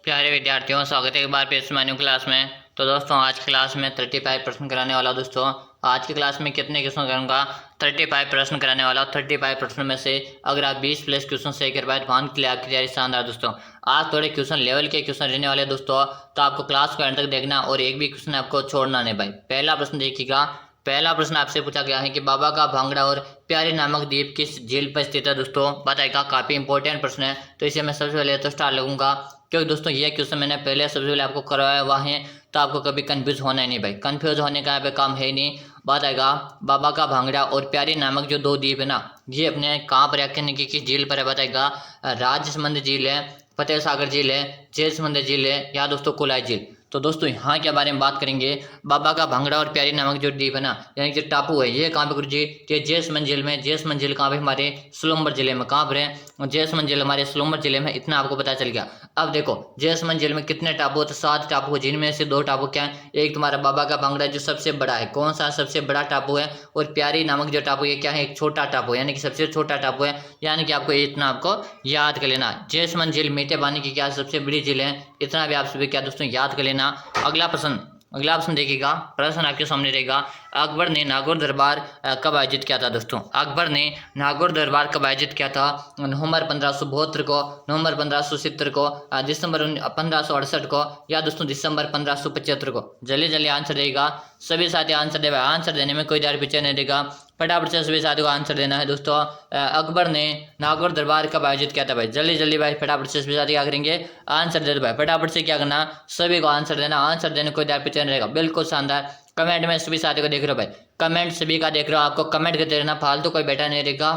प्यारे विद्यार्थियों, स्वागत है एक बार फिर से मेन्यू क्लास में। तो दोस्तों, आज की क्लास में 35 प्रश्न कराने वाला हूं। दोस्तों, आज की क्लास में कितने क्वेश्चन करूंगा? 35 प्रश्न कराने वाला हूं। 35 प्रश्नों में से अगर आप 20 प्लस क्वेश्चन सही कर पाए तो मान के लिए आपकी तैयारी शानदार। दोस्तों, आज थोड़े क्वेश्चन लेवल के क्वेश्चन रहने वाले दोस्तों, तो आपको क्लास को एंड तक देखना और एक भी क्वेश्चन आपको छोड़ना नहीं भाई। पहला प्रश्न देखिएगा। पहला प्रश्न आपसे पूछा गया है कि बाबा का भांगड़ा और प्यारी नामक द्वीप किस झील पर स्थित है? दोस्तों बताएगा, काफी इंपॉर्टेंट प्रश्न है। तो इसे मैं सबसे पहले तो स्टार लगूंगा, क्योंकि दोस्तों ये क्वेश्चन मैंने पहले सबसे पहले आपको करवाया हुआ है, तो आपको कभी कंफ्यूज होना ही नहीं भाई। कंफ्यूज होने का यहाँ पे काम है ही नहीं। बात आएगा, बाबा का भांगड़ा और प्यारी नामक जो दो द्वीप है ना, ये अपने कहाँ पर रखने की किस झील पर है? बताएगा, राजसमंद झील है, फतेह सागर झील है, जयसमंद झील है, या दोस्तों कुलाई झील। तो दोस्तों यहाँ के बारे में बात करेंगे। बाबा का भांगड़ा और प्यारी नामक जो द्वीप है ना, यानी कि टापू है, ये कहाँ पे गुरु जी? ये जैसमंद झील में। जैसमंद झील कहाँ पे? हमारे सोलंबर जिले में। कहाँ पर है? जैसमंद झील हमारे सोलंबर जिले में। इतना आपको पता चल गया। अब देखो, जैसमंद झील में कितने टापू होते? 7 टापू, जिनमें से 2 टापू क्या है? एक तुम्हारा बाबा का भांगड़ा जो सबसे बड़ा है। कौन सा सबसे बड़ा टापू है? और प्यारी नामक जो टापू ये क्या है? एक छोटा टापू, यानी कि सबसे छोटा टापू है। यानी कि आपको इतना आपको याद कर लेना। जैसमंद झील मीठे पानी की क्या सबसे बड़ी झील है? इतना भी आप सभी क्या दोस्तों याद कर लेना। अगला प्रश्न देखिएगा। प्रश्न आपके सामने रहेगा, अकबर ने नागौर दरबार कब आयोजित किया था? दोस्तों, अकबर ने नागौर दरबार कब आयोजित किया था? नवंबर 1572 को, नवंबर 1570 को, दिसंबर 1568 को, या दोस्तों दिसंबर 1575 को? जल्दी जल्दी आंसर देगा। सभी साथी आंसर दे। आंसर देने में कोई देर पीछे नहीं देगा, फटाफट से सभी साथियों को आंसर देना है। दोस्तों, अकबर ने नागौर दरबार कब आयोजित किया था भाई? जल्दी जल्दी भाई फटाफट से सभी साथी क्या करेंगे? आंसर दे दो भाई। फटाफट से क्या करना? सभी को आंसर देना। आंसर देने कोई देर पीछे नहीं रहेगा। बिल्कुल शानदार। कमेंट में सभी साथियों को देख रहे हो भाई, कमेंट सभी का देख रहे हो। आपको कमेंट करते रहना, फालतू कोई बैठा नहीं रहेगा।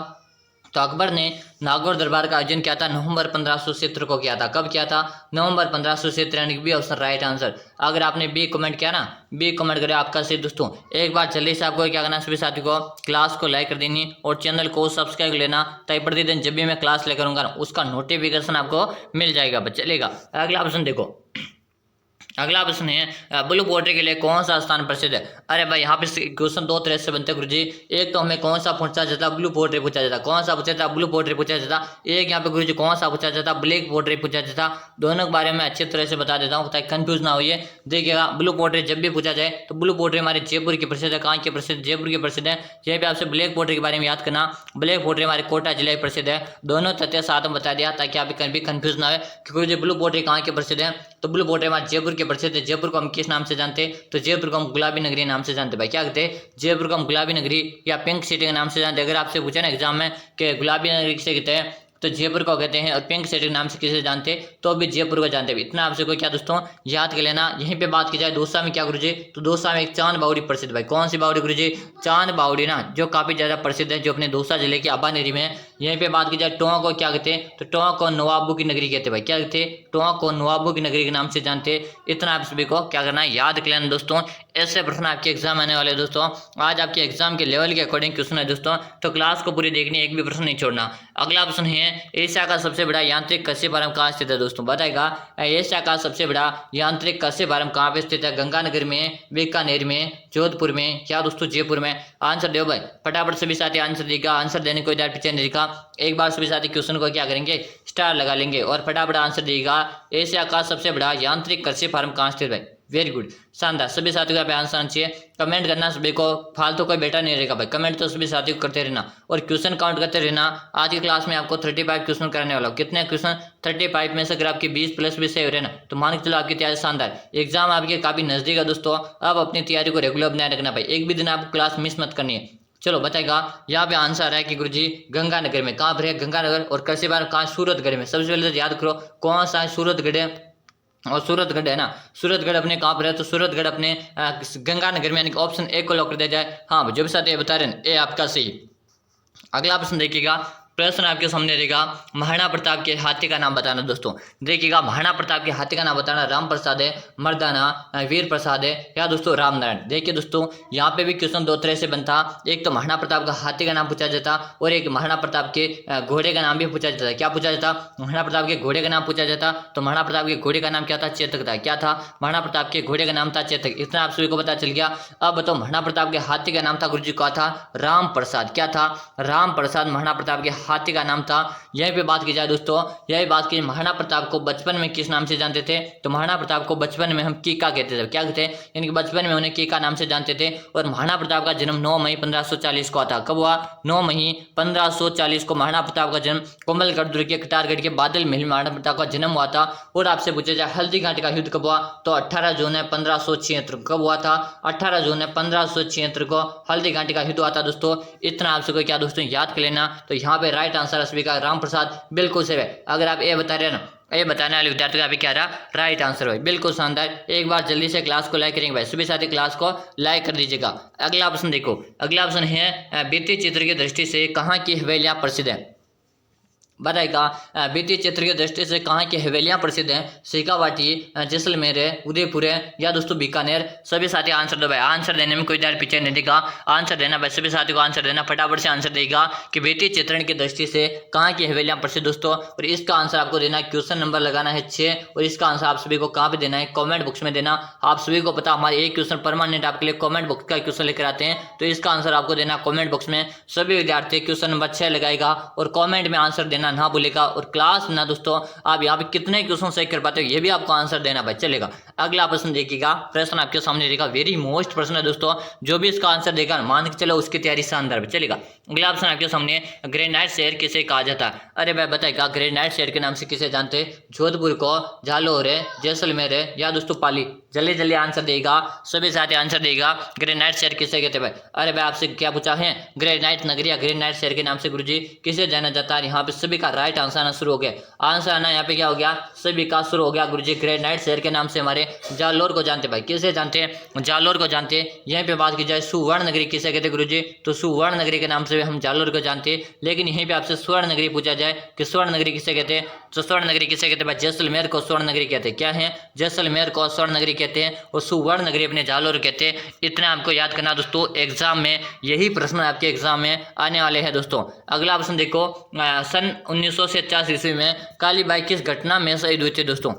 तो अकबर ने नागौर दरबार का आयोजन किया था नवंबर 1570 को किया था। कब किया था? नवंबर 1570, यानी बी ऑप्शन राइट आंसर। अगर आपने बी कमेंट किया ना, बी कमेंट करे आपका सही। दोस्तों, एक बार जल्दी से आपको क्या करना, सभी साथियों को क्लास को लाइक कर देनी और चैनल को सब्सक्राइब कर लेना, ताकि प्रतिदिन जब भी मैं क्लास लेकर आऊंगा उसका नोटिफिकेशन आपको मिल जाएगा। चलेगा। अगला ऑप्शन देखो। अगला प्रश्न है, ब्लू पोल्ट्री के लिए कौन सा स्थान प्रसिद्ध है? अरे भाई, यहाँ पे क्वेश्चन 2 तरह से बनते हैं गुरुजी। एक तो हमें कौन सा पूछा जाता? ब्लू पोल्ट्री पूछा जाता। कौन सा पूछा जाता? ब्लू पोल्ट्री पूछा जाता। एक यहाँ पे गुरुजी कौन सा पूछा जाता? ब्लैक पोल्ट्री पूछा जाता। दोनों के बारे में अच्छी तरह से बता देता हूँ ताकि कंफ्यूज ना होइए। देखिएगा, ब्लू पोल्ट्री जब भी पूछा जाए तो ब्लू पोल्ट्री हमारे जयपुर की प्रसिद्ध है। कहाँ की प्रसिद्ध? जयपुर की प्रसिद्ध है। यहीं पे आपसे ब्लैक पोल्ट्री के बारे में याद करना। ब्लैक पोल्ट्री हमारे कोटा जिले की प्रसिद्ध है। दोनों तथ्य साथ में बता दिया ताकि आप कभी कंफ्यूज ना हो कि गुरुजी ब्लू पोल्ट्री कहाँ की प्रसिद्ध है। तो ब्लू पोल्ट्री हमारे जयपुर के प्रसिद्ध है। जयपुर को हम किस नाम से जानते? तो जयपुर को हम गुलाबी नगरी नाम से जानते भाई। क्या कहते हैं? जयपुर को हम गुलाबी नगरी या पिंक सिटी के नाम से जानते। अगर आपसे पूछा ना एग्जाम में कि गुलाबी नगरी किसे कहते हैं, तो जयपुर को कहते हैं। और पिंक सिटी के नाम से किसे जानते? तो भी जयपुर को जानते हैं। इतना आपसे कोई क्या दोस्तों याद कर लेना। यहीं पे बात की जाए दौसा में, क्या गुरुजी? तो दौसा में एक चांद बावड़ी प्रसिद्ध भाई। कौन सी बावड़ी गुरुजी? चांद बावड़ी ना, जो काफी ज्यादा प्रसिद्ध है, जो अपने दौसा जिले की आबा नगरी में है। यहीं पे बात की जाए टोंक को क्या कहते हैं? तो टोंक को नवाबों की नगरी कहते हैं भाई। क्या कहते हैं? टोंक को नवाबों की नगरी के नाम से जानते हैं। इतना आप सभी को क्या करना है? याद कर लेना दोस्तों। ऐसे प्रश्न आपके एग्जाम आने वाले दोस्तों। आज आपके एग्जाम के लेवल के अकॉर्डिंग क्वेश्चन है दोस्तों, तो क्लास को पूरी देखनी, एक भी प्रश्न नहीं छोड़ना। अगला प्रश्न है, एशिया का सबसे बड़ा यांत्रिक कृषि फार्म कहाँ स्थित है? दोस्तों बताएगा, एशिया का सबसे बड़ा यांत्रिक कृषि फार्म कहाँ पे स्थित है? गंगानगर में, बीकानेर में, जोधपुर में, क्या दोस्तों जयपुर में? आंसर दो भाई फटाफट। सभी साथी आंसर देगा। आंसर देने को इधर पीछे नहीं दिखा। एक बार सभी साथी क्वेश्चन को क्या करेंगे? स्टार लगा लेंगे और फटाफट आंसर देगा। एशिया का सबसे बड़ा यांत्रिक कृषि फार्म कहाँ स्थित है? वेरी गुड, शानदार। सभी साथियों का आंसर आना चाहिए। कमेंट करना सभी को, फालतू कोई बैठा नहीं रहेगा भाई। कमेंट तो सभी साथियों को करते रहना और क्वेश्चन काउंट करते रहना। आज की क्लास में आपको 35 क्वेश्चन कराने वाला हूँ। कितने क्वेश्चन? 35 में से अगर आपके 20 प्लस भी सही हो रहे ना, तो मान के चलो आपकी तैयारी शानदार। एग्जाम आपके काफी नजदीक है दोस्तों। अब अपनी तैयारी को रेगुलर बनाए रखना भाई। एक भी दिन आपको क्लास मिस मत करनी है। चलो बताएगा, यहाँ पे आंसर है कि गुरुजी गंगानगर में। कहाँ पर है? गंगानगर। और कृषि फार्म कहाँ? सूरतगढ़ में। सबसे पहले तो याद करो कौन सा है? सूरतगढ़ है। और सूरतगढ़ है ना, सूरतगढ़ अपने कहाँ पर है? तो सूरतगढ़ अपने गंगानगर में, यानी कि ऑप्शन ए को लॉक कर दिया जाए। हाँ, जो भी साथ ये बता रहे हैं, ए आपका सही। अगला प्रश्न देखिएगा। प्रश्न आपके सामने रहेगा, महाराणा प्रताप के हाथी का नाम बताना। दोस्तों देखिएगा, महाराणा प्रताप के हाथी का नाम बताना। राम प्रसाद है, मर्दाना, वीर प्रसाद है, या दोस्तों राम नारायण। देखिए दोस्तों, यहाँ पे भी क्वेश्चन 2 तरह से बनता। एक तो महाराणा प्रताप का हाथी का नाम पूछा जाता और एक महाराणा प्रताप के घोड़े का नाम भी पूछा जाता है। क्या पूछा जाता? महाराणा प्रताप के घोड़े का नाम पूछा जाता। तो महाराणा प्रताप के घोड़े का नाम क्या था? चेतक था। क्या था? महाराणा प्रताप के घोड़े का नाम था चेतक। इतना आप सभी को पता चल गया। अब बताओ, महाराणा प्रताप के हाथी का नाम था गुरुजी, क्या था? राम प्रसाद। क्या था? राम प्रसाद महाराणा प्रताप के हाथी का नाम था। यहीं पे बात की जाए दोस्तों, यही बात की महाराणा प्रताप को बचपन में किस नाम से जानते थे, तो महाराणा प्रताप को बचपन में हम कीका कहते थे। क्या कहते हैं, यानी कि बचपन में उन्हें कीका नाम से जानते थे। और महाराणा प्रताप का जन्म 9 मई 1540 को था। कब हुआ, 9 मई 1540 को महाराणा प्रताप का जन्म कोमलगढ़ दुर्ग के कटारगढ़ के बादल महल में महाराणा प्रताप का जन्म हुआ था। और आपसे पूछा जाए हल्दी घाटी का युद्ध कब हुआ, तो 18 जून 1576 कब हुआ था, 18 जून 1576 को हल्दी घाटी का युद्ध हुआ था दोस्तों। इतना आप सबको क्या दोस्तों याद कर लेना। तो यहाँ पे राइट आंसर सभी का राम प्रसाद बिल्कुल सही है। अगर आप ये बता रहे हैं ना, ये बताने वाले विद्यार्थी का भी क्या रहा, राइट आंसर है, बिल्कुल शानदार। एक बार जल्दी से क्लास को लाइक करेंगे भाई, सभी साथी क्लास को लाइक कर दीजिएगा। अगला ऑप्शन देखो, अगला ऑप्शन है भित्ति चित्र की दृष्टि से कहाँ की हवेलियां प्रसिद्ध है। बताएगा भित्ति चित्र की दृष्टि से कहाँ की हवेलियां प्रसिद्ध हैं, शेखावाटी, जैसलमेर, उदयपुर या दोस्तों बीकानेर। सभी साथी आंसर दो भाई, आंसर देने में कोई देर पीछे नहीं देगा, आंसर देना भाई, सभी साथी को आंसर देना, फटाफट से आंसर देगा कि भित्ति चित्रण की दृष्टि से कहाँ की हवेलियां प्रसिद्ध दोस्तों। और इसका आंसर आपको देना है, क्वेश्चन नंबर लगाना है 6 और इसका आंसर आप सभी को कहाँ पे देना है, कॉमेंट बॉक्स में देना। आप सभी को पता हमारे एक क्वेश्चन परमानेंट आपके लिए कॉमेंट बॉक्स का क्वेश्चन लेकर आते हैं, तो इसका आंसर आपको देना कॉमेंट बॉक्स में। सभी विद्यार्थी क्वेश्चन नंबर 6 लगाएगा और कॉमेंट में आंसर देना ना भूलेगा। और क्लास ना दोस्तों आप यहाँ पे कितने क्वेश्चन सही कर पाते हो ये भी आपको आंसर देना भाई, चलेगा। अगला प्रश्न देखिएगा, प्रश्न आपके सामने रहेगा, वेरी मोस्ट प्रश्न है दोस्तों, जो भी इसका आंसर देगा मान के चलो उसकी तैयारी शानदार है, चलेगा। अगला ऑप्शन आपके सामने, ग्रेनाइट शहर किसे कहा जाता है। अरे भाई बताएगा ग्रेनाइट शहर के नाम से किसे जानते हैं, जोधपुर को, जालौर, जैसलमेर या दोस्तों पाली। जल्दी जल्दी आंसर देगा, सभी साथी आंसर देगा, ग्रेनाइट शहर किसे कहते हैं भाई। अरे भाई आपसे क्या पूछा है, ग्रेनाइट नगरी या ग्रेनाइट शहर के नाम से गुरुजी किसे जाना जाता है। यहाँ पे सभी का राइट आंसर आना शुरू हो गया, आंसर आना यहाँ पे क्या हो गया, सभी का शुरू हो गया गुरुजी। ग्रेनाइट शहर के नाम से हमारे जालौर को जानते भाई, किसे जानते हैं, जालौर को जानते हैं। यहीं पे बात की जाए सुवर्ण नगरी किसे कहते गुरुजी, तो सुवर्ण नगरी के नाम से हम जालौर को जानते हैं। लेकिन यहीं पे आपसे स्वर्ण नगरी पूछा जाए कि स्वर्ण नगरी किसे कहते हैं, तो स्वर्ण नगरी किसे कहते हैं भाई, जैसलमेर को स्वर्ण नगरी कहते हैं। क्या है, जैसलमेर को स्वर्ण नगरी कहते हैं और सुवर्ण नगरी अपने जालौर कहते हैं। इतना आपको याद करना दोस्तों, एग्जाम में यही प्रश्न आपके एग्जाम में आने वाले हैं दोस्तों। अगला प्रश्न देखो, सन 1987 ईस्वी में कालीबाई किस घटना में शहीद हुई थी दोस्तों।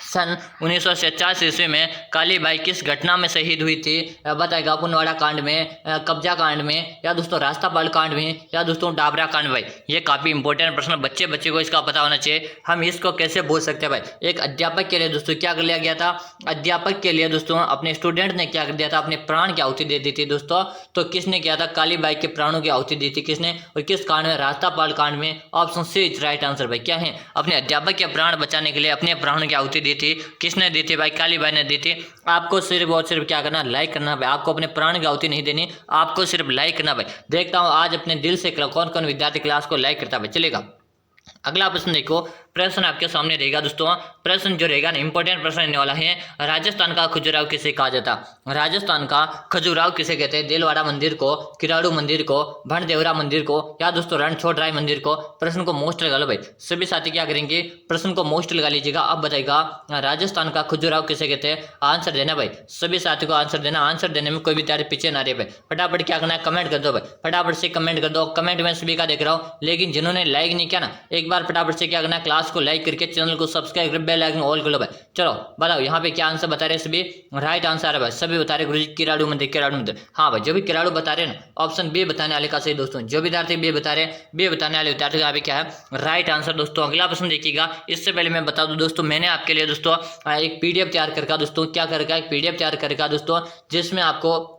सन 1987 ईस्वी में कालीबाई किस घटना में शहीद हुई थी, बताएगा पुनवाड़ा कांड में, कब्जा कांड में या दोस्तों रास्तापाल कांड में या दोस्तों डाबरा कांड। भाई ये काफी इंपॉर्टेंट प्रश्न, बच्चे को इसका पता होना चाहिए। हम इसको कैसे बोल सकते हैं भाई, एक अध्यापक के लिए दोस्तों क्या कर लिया गया था, अध्यापक के लिए दोस्तों अपने स्टूडेंट ने क्या कर दिया था, अपने प्राण की आहुति दे दी थी दोस्तों। तो किसने किया था, कालीबाई के प्राणों की आहुति दी थी किसने, और किस कांड में, रास्तापाल कांड में। Option C is right answer भाई। क्या है, अपने अध्यापक के प्राण बचाने के लिए अपने प्राणों की आहुति दी थी। किसने दी थी भाई, कालीबाई ने दी थी। आपको सिर्फ और सिर्फ क्या करना, लाइक करना भाई, आपको अपने प्राण की आहुति नहीं देनी, आपको सिर्फ लाइक करना भाई। देखता हूं आज अपने दिल से कौन कौन विद्यार्थी क्लास को लाइक करता भाई, चलेगा। अगला प्रश्न देखो, प्रश्न आपके सामने रहेगा दोस्तों, प्रश्न जो रहेगा ना इंपॉर्टेंट प्रश्न रहने वाला है, राजस्थान का खजुराहो किसे कहा जाता। राजस्थान का खजुराहो किसे कहते हैं, दिलवाड़ा मंदिर को, किराड़ू मंदिर को, भणदेवरा मंदिर को या दोस्तों रणछोड़राय मंदिर को। प्रश्न को मोस्ट लगा लो भाई, सभी साथी क्या करेंगे, प्रश्न को मोस्ट लगा लीजिएगा। अब बताएगा राजस्थान का खजुराहो किसे कहते हैं, आंसर देना भाई, सभी साथी को आंसर देना। आंसर देने में कोई भी तैयारी पीछे ना रहे भाई, फटाफट क्या करना है, कमेंट कर दो भाई, फटाफट से कमेंट कर दो। कमेंट में सभी का देख रहा हूँ, लेकिन जिन्होंने लाइक नहीं किया ना, एक बार फटाफट से क्या करना है, क्लास को लाइक करके चैनल को सब्सक्राइब कर बेल आइकन ऑल कर लो भाई। चलो बताओ यहाँ पे क्या आंसर बता रहे हैं, सभी राइट आंसर है भाई, सभी बता रहे गुरुजी किराड़ू मंदिर, किराड़ू मंदिर। हाँ भाई जो भी किराड़ू बता रहे हैं ना, ऑप्शन बी बताने वाले का सही दोस्तों, जो विद्यार्थी बी बता रहे हैं, बी बताने वाले विद्यार्थी का भी क्या है, राइट आंसर दोस्तों। अगला प्रश्न देखिएगा, इससे पहले मैं बता दूं दोस्तों, मैंने आपके लिए दोस्तों एक पीडीएफ तैयार करके दोस्तों, क्या करके एक पीडीएफ तैयार करके दोस्तों, जिसमें आपको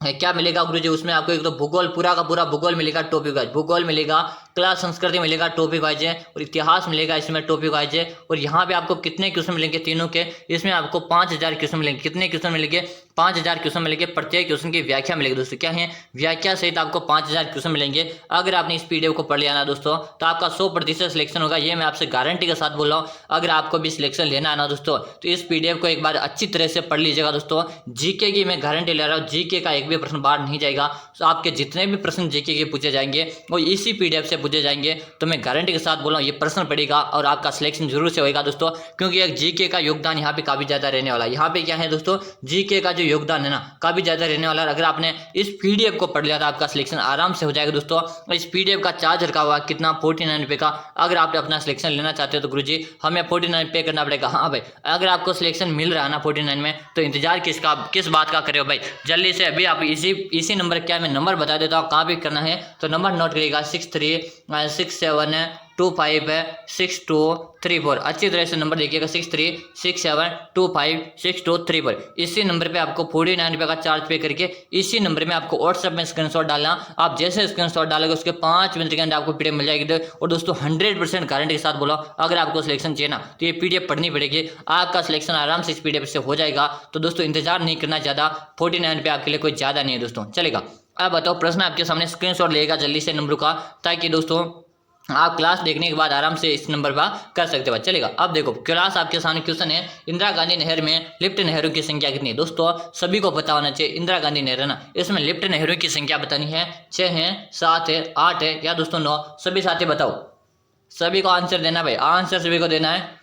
क्या मिलेगा गुरुजी, उसमें आपको एक तो भूगोल, पूरा का पूरा भूगोल मिलेगा, टॉपिक वाइज भूगोल मिलेगा, क्लास संस्कृति मिलेगा टॉपिक वाइज है, और इतिहास मिलेगा इसमें टॉपिक वाइज है। और यहाँ पे आपको कितने क्वेश्चन मिलेंगे तीनों के, इसमें आपको 5000 क्वेश्चन मिलेंगे। कितने क्वेश्चन मिलेंगे, 5000 क्वेश्चन मिलेंगे। प्रत्येक क्वेश्चन की व्याख्या मिलेगी दोस्तों, क्या है, व्याख्या सहित आपको 5000 क्वेश्चन मिलेंगे। अगर आपने इस पीडीएफ को पढ़ लिया ना दोस्तों, तो आपका 100% सिलेक्शन होगा, ये मैं आपसे गारंटी के साथ बोल रहा हूँ। अगर आपको भी सिलेक्शन लेना है ना दोस्तों, तो इस पीडीएफ को एक बार अच्छी तरह से पढ़ लीजिएगा दोस्तों। जीके की मैं गारंटी ले रहा हूँ, जीके का एक भी प्रश्न बाहर नहीं जाएगा। तो आपके जितने भी प्रश्न जीके के पूछे जाएंगे वो इसी पीडीएफ से पूछे जाएंगे। तो मैं गारंटी के साथ बोल रहा हूँ, ये प्रश्न पड़ेगा और आपका सिलेक्शन जरूर से होगा दोस्तों, क्योंकि एक जीके का योगदान यहाँ पे काफी ज्यादा रहने वाला है। यहाँ पे क्या है दोस्तों, जीके का जो जो योगदान है ना काफ़ी ज़्यादा रहने वाला है। अगर आपने इस पीडीएफ को पढ़ लिया तो आपका सिलेक्शन आराम से हो जाएगा दोस्तों। इस पीडीएफ का चार्ज रखा हुआ कितना 49 रुपये का। अगर आप अपना सिलेक्शन लेना चाहते हो तो गुरुजी हमें 49 पे करना पड़ेगा। हाँ भाई, अगर आपको सिलेक्शन मिल रहा है ना 49 में तो इंतजार किस बात का करे हो भाई, जल्दी से अभी आप इसी नंबर, क्या मैं नंबर बता देता हूँ कहाँ पे करना है, तो नंबर नोट करिएगा 6367256234। अच्छी तरह से नंबर देखिएगा 6367256234। इसी नंबर पे आपको 49 रुपये का चार्ज पे करके इसी नंबर में आपको व्हाट्सएप में स्क्रीनशॉट डालना। आप जैसे स्क्रीनशॉट डालोगे उसके 5 मिनट के अंदर आपको पीडीएफ मिल जाएगी। और दोस्तों 100% गारंटी के साथ बोलो, अगर आपको सिलेक्शन चाहिए ना तो ये पीडीएफ पढ़नी पड़ेगी, आपका सिलेक्शन आराम से इस पीडीएफ से हो जाएगा। तो दोस्तों इंतजार नहीं करना ज़्यादा, 49 रुपये आपके लिए कोई ज़्यादा नहीं है दोस्तों, चलेगा। अब बताओ, प्रश्न आपके सामने स्क्रीनशॉट लेगा जल्दी से नंबर का, ताकि दोस्तों आप क्लास देखने के बाद आराम से इस नंबर पर कर सकते हो, चलेगा। अब देखो क्लास आपके सामने क्वेश्चन है, इंदिरा गांधी नहर में लिफ्ट नहरों की संख्या कितनी है। दोस्तों सभी को पता होना चाहिए, इंदिरा गांधी नहर है ना, इसमें लिफ्ट नहरों की संख्या बतानी है, 6 है, 7 है, 8 है या दोस्तों 9। सभी साथी बताओ, सभी को आंसर देना भाई, आंसर सभी को देना है।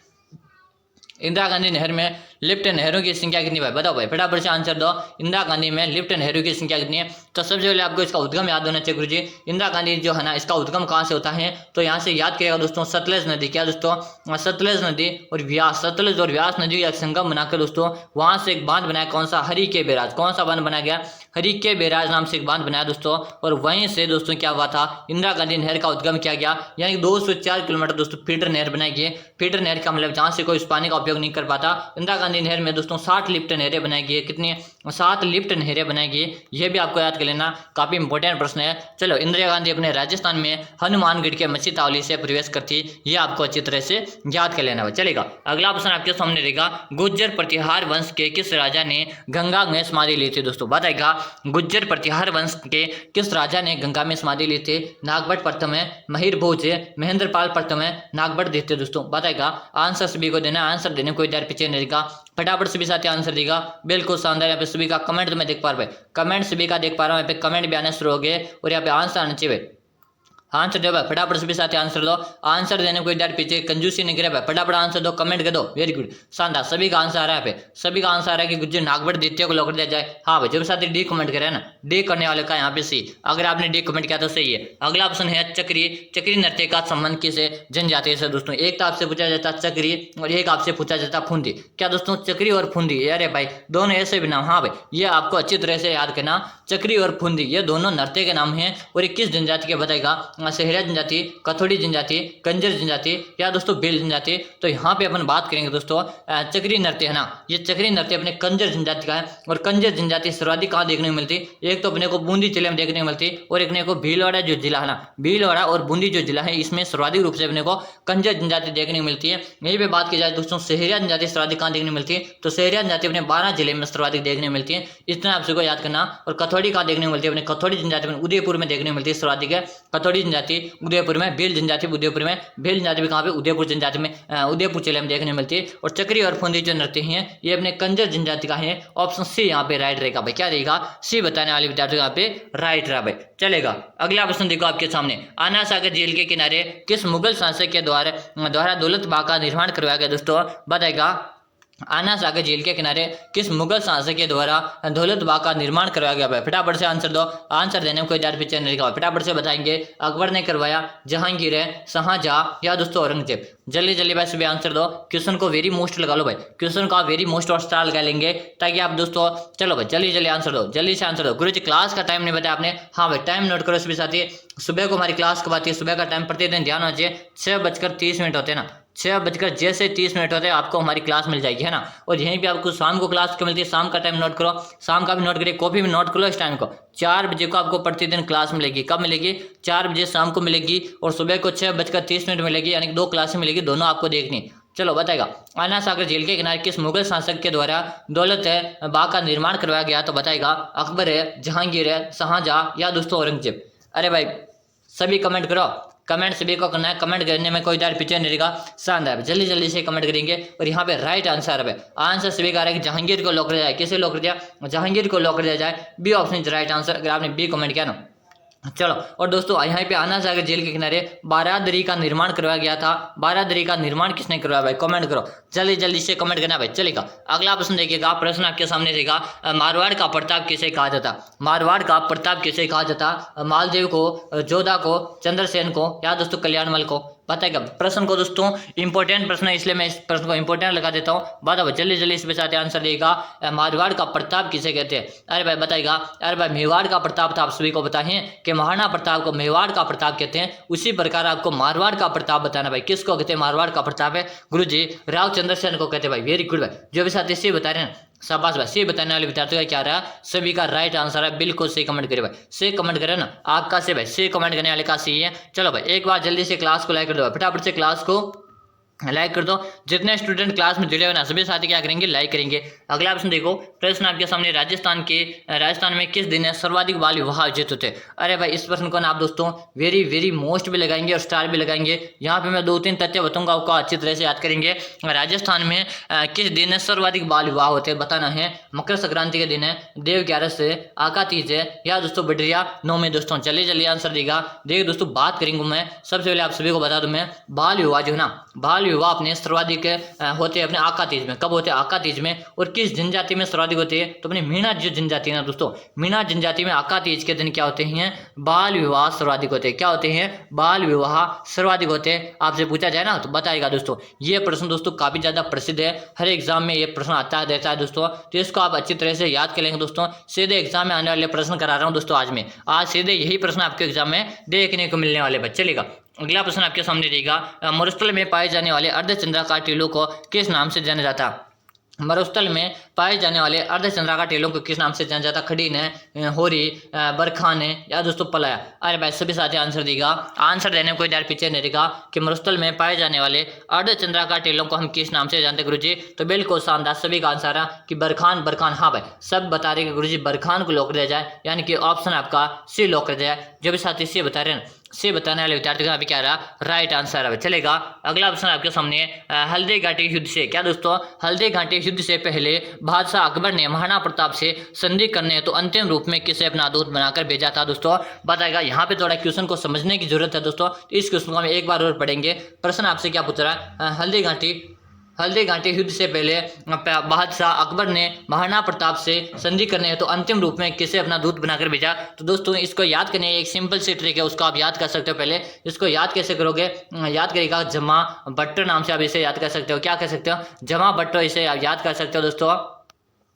इंदिरा गांधी नहर में लिफ्ट नहरों की संख्या कितनी भाई, बताओ भाई, फटाफट से आंसर दो। इंदिरा गांधी में लिफ्ट नहरों की संख्या कितनी है। तो सबसे पहले आपको इसका उद्गम याद होना चाहिए गुरुजी। इंदिरा गांधी जो है ना, इसका उद्गम कहाँ से होता है, तो यहाँ से याद करिएगा दोस्तों, सतलज नदी। क्या दोस्तों, सतलज नदी और व्यास, सतलज और व्यास नदी का संगम बनाकर दोस्तों वहां से एक बांध बनाया, कौन सा, हरि के बैराज। कौन सा बांध बनाया गया, हरि के बैराज नाम से एक बांध बनाया दोस्तों। और वहीं से दोस्तों क्या हुआ था, इंदिरा गांधी नहर का उद्गम किया गया। यानी 204 किलोमीटर दोस्तों फीडर नहर बनाई गई। फीडर नहर का मतलब जहां से कोई उस पानी का उपयोग नहीं कर पाता। इंदिरा गांधी नहर में दोस्तों 60 लिफ्ट नहरें बनाई गई। कितनी, 7 लिफ्ट नहरें बनाई गई। यह भी आपको याद कर लेना, काफी इंपॉर्टेंट प्रश्न है। चलो, इंदिरा गांधी अपने राजस्थान में हनुमानगढ़ के मच्छी तावली से प्रवेश करती, ये आपको अच्छी तरह से याद कर लेना, चलेगा। अगला प्रश्न आपके सामने रहेगा, गुज्जर प्रतिहार वंश के किस राजा ने गंगा में समाधि ली थी। दोस्तों बताएगा, गुज्जर प्रतिहार वंश के किस राजा ने गंगा में समाधि ली थी। नागभट्ट प्रथम है, महिर भोज है, महेंद्रपाल प्रथम है, नागभट्ट द्वितीय। दोस्तों बताएगा, आंसर सभी को देना, आंसर देने कोई देर पीछे नहीं रहेगा, फटाफट सभी साथी आंसर देगा। बिल्कुल शानदार, यहाँ पे सभी का कमेंट तो मैं देख पा रहा हूँ, कमेंट सभी का देख पा रहा हूँ, यहाँ पे कमेंट भी आने शुरू हो गए और यहाँ पे आंसर आना चाहिए। आंसर दो भाई, फटाफट सभी साथी आंसर दो। आंसर देने कोई डर पीछे कंजूसी नहीं करे भाई, फटाफट आंसर दो, कमेंट कर दो। वेरी गुड, शानदार, सभी का आंसर आ रहा है। यहाँ पे सभी का आंसर आ रहा है कि गुज्जर नागभट्ट द्वितीय को लॉक कर दिया जाए। हाँ भाई, जब साथी डी कमेंट करे ना, डी करने वाले का यहाँ पे सी, अगर आपने डी कमेंट किया तो सही है। अगला ऑप्शन है चक्री, चक्री नृत्य का संबंध किसे जनजाति से। दोस्तों एक तो आपसे पूछा जाता चक्री और एक आपसे पूछा जाता फुंदी। क्या दोस्तों, चक्री और फुंदी, अरे भाई दोनों ऐसे भी नाम। हाँ भाई, ये आपको अच्छी तरह से याद करना, चक्री और फुंदी ये दोनों नृत्य के नाम हैं। और 21 जनजाति के बताएगा, सहरिया जनजाति, कथोड़ी जनजाति, कंजर जनजाति या दोस्तों बेल जनजाति। तो यहाँ पे अपन बात करेंगे दोस्तों, चक्री नृत्य है ना, ये चक्री नृत्य अपने कंजर जनजाति का है। और कंजर जनजाति सर्वाधिक कहाँ देखने को मिलती, एक तो अपने को बूंदी जिले में देखने को मिलती और एक को भीलवाड़ा जो जिला है ना, भीलवाड़ा और बूंदी जो जिला है, इसमें सर्वाधिक रूप से अपने को कंजर जनजाति देखने को मिलती है। यही पे बात की जाए दोस्तों, सहरिया जनजाति सर्वाधिक कहाँ देखने को मिलती है, तो सहरिया जनजाति अपने 12 जिले में सर्वाधिक देखने को मिलती है, इतना आप सबको याद करना। और कथोड़ी कहाँ देखने को मिलती है, अपने कथोड़ी जनजाति में उदयपुर में देखने को मिलती है सर्वाधिक है, कथोड़ी जनजाति उदयपुर में, भेल जनजाति उदयपुर में, भेल जनजाति भी कहाँ पे, उदयपुर जनजाति में, उदयपुर जिले में देखने मिलती है। और चक्री और फुंदी जो नृत्य हैं ये अपने कंजर जनजाति का है। ऑप्शन सी यहाँ पे राइट रहेगा भाई, क्या रहेगा, सी बताने वाले विद्यार्थी यहाँ पे राइट रहा भाई, चलेगा। अगला प्रश्न देखो आपके सामने, आना सागर झील के किनारे किस मुगल शासक के द्वारा दौलत बाग का निर्माण करवाया गया। दोस्तों बताएगा, आना सागर झील के किनारे किस मुगल शासक के द्वारा दौलत बाग का निर्माण करवाया गया है। फटाफट से आंसर दो, आंसर देने में कोई डर पीछे नहीं रहेगा, फटाफट से बताएंगे। अकबर ने करवाया, जहांगीर है, शाहजहां या दोस्तों औरंगजेब। जल्दी जल्दी भाई सभी आंसर दो, क्वेश्चन को वेरी मोस्ट लगा लो भाई, क्वेश्चन का वेरी मोस्ट और स्टार लगा लेंगे ताकि आप दोस्तों, चलो भाई जल्दी जल्दी आंसर दो, जल्दी से आंसर दो। गुरुजी क्लास का टाइम नहीं बताया आपने, हाँ भाई टाइम नोट करो सभी साथी। सुबह को हमारी क्लास कब आती है, सुबह का टाइम प्रतिदिन ध्यान होना चाहिए, 6:30 होते हैं ना, 6:30 होते हैं आपको हमारी क्लास मिल जाएगी, है ना। और यहीं पे आपको शाम को क्लास क्यों मिलती है, शाम का टाइम नोट करो, शाम का भी नोट करिए, कॉपी में नोट करो इस टाइम को। 4 बजे को आपको प्रतिदिन क्लास मिलेगी, कब मिलेगी, 4 बजे शाम को मिलेगी। और सुबह को 6:30 मिलेगी, यानी कि 2 क्लासें मिलेगी, दोनों आपको देखनी। चलो बताएगा, आना सागर झील के किनारे किस मुगल शासक के द्वारा दौलत बाग का निर्माण करवाया गया। तो बताएगा, अकबर है, जहांगीर है, शाहजहां या दोस्तों औरंगजेब। अरे भाई सभी कमेंट करो, कमेंट सभी को करना है, कमेंट करने में कोई डर पीछे नहीं रहेगा, शानदार, जल्दी जल्दी से कमेंट करेंगे। और यहाँ पे राइट आंसर है, आंसर सभी का है कि जहांगीर को लॉक कर दिया जाए। किसे लॉक कर दिया, जहांगीर को लॉक कर दिया जाए, B option is right answer. अगर आपने बी कमेंट किया ना चलो, और दोस्तों यहाँ पे आना सागर झील के किनारे बारादरी का निर्माण करवाया गया था। बारादरी का निर्माण किसने करवाया भाई, कमेंट करो जल्दी जल्दी से, कमेंट करना भाई। चलेगा, अगला प्रश्न देखिएगा, प्रश्न आपके सामने रहेगा, मारवाड़ का प्रताप किसे कहा जाता। मारवाड़ का प्रताप किसे कहा जाता, मालदेव को, जोधा को, चंद्रसेन को, या दोस्तों कल्याणमल को। बताएगा प्रश्न को दोस्तों, इंपॉर्टेंट प्रश्न है इसलिए मैं इस प्रश्न को इंपॉर्टेंट लगा देता हूँ। बताओ जल्दी जल्दी इस पे साथ आंसर देगा, मारवाड़ का प्रताप किसे कहते हैं। अरे भाई बताएगा, अरे भाई मेवाड़ का प्रताप था, आप सभी को पता है कि महाराणा प्रताप को मेवाड़ का प्रताप कहते हैं। उसी प्रकार आपको मारवाड़ का प्रताप बताना भाई, किसको कहते हैं मारवाड़ का प्रताप है, गुरु जी राव चंद्रसेन को कहते हैं भाई। वेरी गुड भाई, जो भी साथ इसी बता रहे हैं शाबाश भाई। सी बताने वाले विद्यार्थियों का क्या रहा, सभी का राइट आंसर है, बिल्कुल सही कमेंट करे भाई, सही कमेंट करे ना आपका से भाई, सही कमेंट करने वाले का सही है। चलो भाई एक बार जल्दी से क्लास को लाइक कर दो, फटाफट से क्लास को लाइक कर दो। जितने स्टूडेंट क्लास में जुड़े हुए ना सभी साथी क्या करेंगे, लाइक करेंगे। अगला प्रश्न देखो, प्रश्न आपके सामने, राजस्थान में किस दिन सर्वाधिक बाल विवाह आयोजित होते हैं। अरे भाई इस प्रश्न को ना आप दोस्तों वेरी वेरी मोस्ट भी लगाएंगे और स्टार भी लगाएंगे। यहाँ पे मैं 2-3 तथ्य बताऊंगा, आपको अच्छी तरह से याद करेंगे। राजस्थान में किस दिन सर्वाधिक बाल विवाह होते हैं बताना है। मकर संक्रांति के दिन है, देव 11 से, आका तीज है, या दोस्तों बडरिया 9 में। दोस्तों चलिए जल्दी आंसर देगा। देखिए दोस्तों बात करेंगे मैं, सबसे पहले आप सभी को बता दूं मैं, बाल विवाह जो है ना, बाल विवाह अपने सर्वाधिक होते हैं अपने आका तीज में। कब होते हैं, आका तीज में। और किस जनजाति में सर्वाधिक होते हैं, तो अपने मीणा जो जनजाति है ना दोस्तों, मीणा जनजाति में आका तीज के दिन क्या होते हैं, बाल विवाह सर्वाधिक होते हैं। क्या होते हैं, बाल विवाह सर्वाधिक होते हैं। आपसे पूछा जाए ना तो बताएगा दोस्तों। ये प्रश्न दोस्तों काफी ज्यादा प्रसिद्ध है, हर एग्जाम में ये प्रश्न आता है रहता है दोस्तों, तो इसको आप अच्छी तरह से याद कर लेंगे दोस्तों। सीधे एग्जाम में आने वाले प्रश्न करा रहा हूँ दोस्तों आज सीधे यही प्रश्न आपके एग्जाम में देखने को मिलने वाले बच्चे। चलेगा, अगला प्रश्न आपके सामने रहेगा, मरुस्थल में पाए जाने वाले अर्धचंद्राकार टीलों को किस नाम से जाना जाता। मरुस्थल में पाए जाने वाले अर्धचंद्राकार टीलों को किस नाम से जाना जाता, खडीन है, होरी, बरखान है, या दोस्तों पलाया। अरे भाई सभी साथी आंसर देगा, आंसर देने में कोई डर पीछे नहीं रहेगा कि मरुस्थल में पाए जाने वाले अर्धचंद्राकार टीलों को हम किस नाम से जानते हैं गुरुजी, तो बिल्कुल शानदार, सभी का आंसर है कि बरखान। बरखान हाँ भाई सब बता रहे कि गुरुजी बरखान को लॉक कर दिया जाए, यानी कि ऑप्शन आपका सी लॉक कर दिया जाए। जो भी साथी सी बता रहे हैं से बताने वाले विद्यार्थी का अभी क्या रहा, राइट आंसर है। चलेगा, अगला प्रश्न आपके सामने, हल्दी घाटी युद्ध से, क्या दोस्तों, हल्दी घाटी युद्ध से पहले बादशाह अकबर ने महाराणा प्रताप से संधि करने तो अंतिम रूप में किसे अपना दूत बनाकर भेजा था दोस्तों, बताएगा। यहाँ पे थोड़ा क्वेश्चन को समझने की जरूरत है दोस्तों, तो इस क्वेश्चन को हम एक बार और पढ़ेंगे। प्रश्न आपसे क्या पूछ रहा है, हल्दी घाटी युद्ध से पहले बादशाह अकबर ने महाराणा प्रताप से संधि करने तो अंतिम रूप में किसे अपना दूत बनाकर भेजा। तो दोस्तों इसको याद करने एक सिंपल सी ट्रिक है, उसको आप याद कर सकते हो। पहले इसको याद कैसे करोगे, याद करेगा जमा भट्टो नाम से आप इसे याद कर सकते हो। क्या कर सकते हो, जमा भट्टो, इसे आप याद कर सकते हो दोस्तों।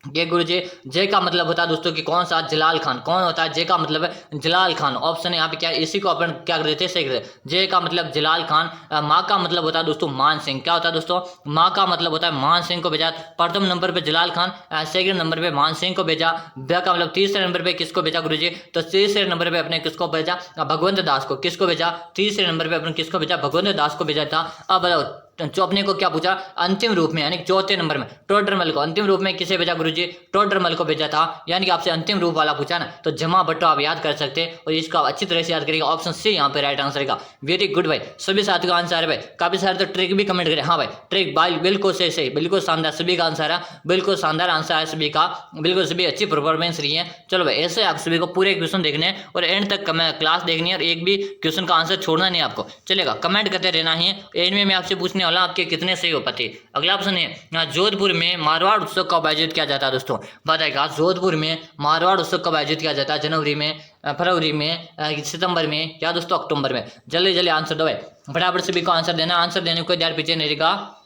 ये गुरुजी जे का मतलब होता है दोस्तों कि कौन सा, जलाल खान। कौन होता है, जे का मतलब है जलाल खान। ऑप्शन यहाँ पे क्या है, इसी को अपन क्या कर देते हैं, सही कर देते। जे का मतलब जलाल खान। माँ का मतलब होता है दोस्तों मान सिंह। क्या होता है दोस्तों, माँ का मतलब होता है मान सिंह को भेजा। प्रथम नंबर पे जलाल खान, सेकंड नंबर पे मान सिंह को भेजा। ब का मतलब तीसरे नंबर पे किसको भेजा गुरुजी, तो तीसरे नंबर पे अपने किसको भेजा, भगवंत दास को। किसको भेजा, तीसरे नंबर पे अपने किसको भेजा, भगवंत दास को भेजा था। अब जो अपने को क्या पूछा, अंतिम रूप में यानी चौथे नंबर में टोडरमल को। अंतिम रूप में किसे भेजा गुरुजी, टोडरमल को भेजा था, यानी कि आपसे अंतिम रूप वाला पूछा ना, तो जमा भट्टो आप याद कर सकते हैं और इसका अच्छी तरह से याद करेगा। ऑप्शन सी यहाँ पे राइट आंसर है। वेरी गुड भाई, सभी साथियों का आंसर है भाई। काफी सारे तो ट्रिक भी कमेंट करें, हाँ भाई ट्रिक भाई बिल्कुल सही, बिल्कुल शानदार, सभी का आंसर है, बिल्कुल शानदार आंसर है सभी का, बिल्कुल सभी अच्छी परफॉर्मेंस रही है। चलो भाई ऐसे आप सभी को पूरे क्वेश्चन देखने और एंड तक क्लास देखनी है और एक भी क्वेश्चन का आंसर छोड़ना नहीं आपको। चलेगा, कमेंट करते रहना है। एंड में मैं आपसे पूछने वाला आपके कितने सही हो पाते। अगला प्रश्न है, जोधपुर में मारवाड़ उत्सव कब आयोजित किया जाता है दोस्तों, बताएगा। जोधपुर में मारवाड़ उत्सव कब आयोजित किया जाता है, जनवरी में, फरवरी में, सितंबर में, या दोस्तों अक्टूबर में। जल्दी जल्दी आंसर दो भाई, फटाफट सभी को आंसर देना। आंसर देने को यार पीछे नहीं रहेगा।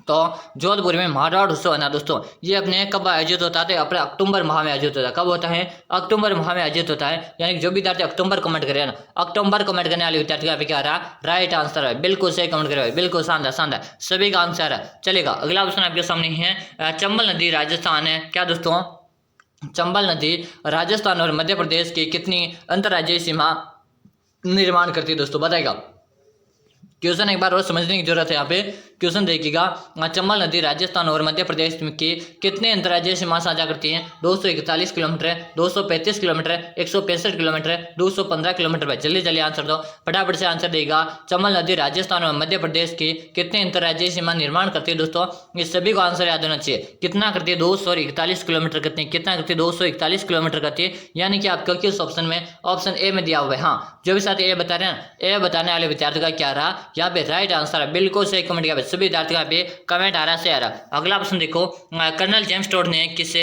तो जोधपुर में मारवाड़ उत्सव है ना दोस्तों, ये अपने कब आयोजित होता है, अपने अक्टूबर माह में आयोजित होता है। कब होता है, अक्टूबर माह में आयोजित होता है। यानी जो विद्यार्थी अक्टूबर कमेंट करे ना, अक्टूबर कमेंट करने वाले विद्यार्थी का क्या रहा, राइट आंसर है। बिल्कुल सही कमेंट करे, बिल्कुल शानदार, सभी का आंसर है। चलेगा, अगला क्वेश्चन आपके सामने है, चंबल नदी राजस्थान है, क्या दोस्तों, चंबल नदी राजस्थान और मध्य प्रदेश की कितनी अंतर्राज्यीय सीमा निर्माण करती है दोस्तों, बताएगा। क्वेश्चन एक बार और समझने की जरूरत है यहाँ पे क्वेश्चन देखिएगा, चंबल नदी राजस्थान और मध्य प्रदेश की कितने अंतर्राज्यीय सीमा साझा करती है? 241 किलोमीटर है, 235 किलोमीटर है, 165 किलोमीटर है, 215 किलोमीटर है। जल्दी जल्दी आंसर दो, फटाफट से आंसर देगा। चंबल नदी राजस्थान और मध्य प्रदेश की कितने अंतर्राज्यीय सीमा निर्माण करती है? दोस्तों इस सभी को आंसर याद होना चाहिए। कितना करती है? 241 किलोमीटर करती है। कितना करती है? 241 किलोमीटर करती है। यानी कि आपका किस ऑप्शन में? ऑप्शन ए में दिया हुआ है। हाँ, जो भी साथी ए बता रहे हैं, ए बताने वाले विद्यार्थी का क्या रहा? यहाँ पे राइट आंसर है, बिल्कुल सही कमेंट किया। सभी विद्यार्थियों का पे कमेंट आ रहा से आ रहा। अगला प्रश्न देखो, कर्नल जेम्स टोड ने किस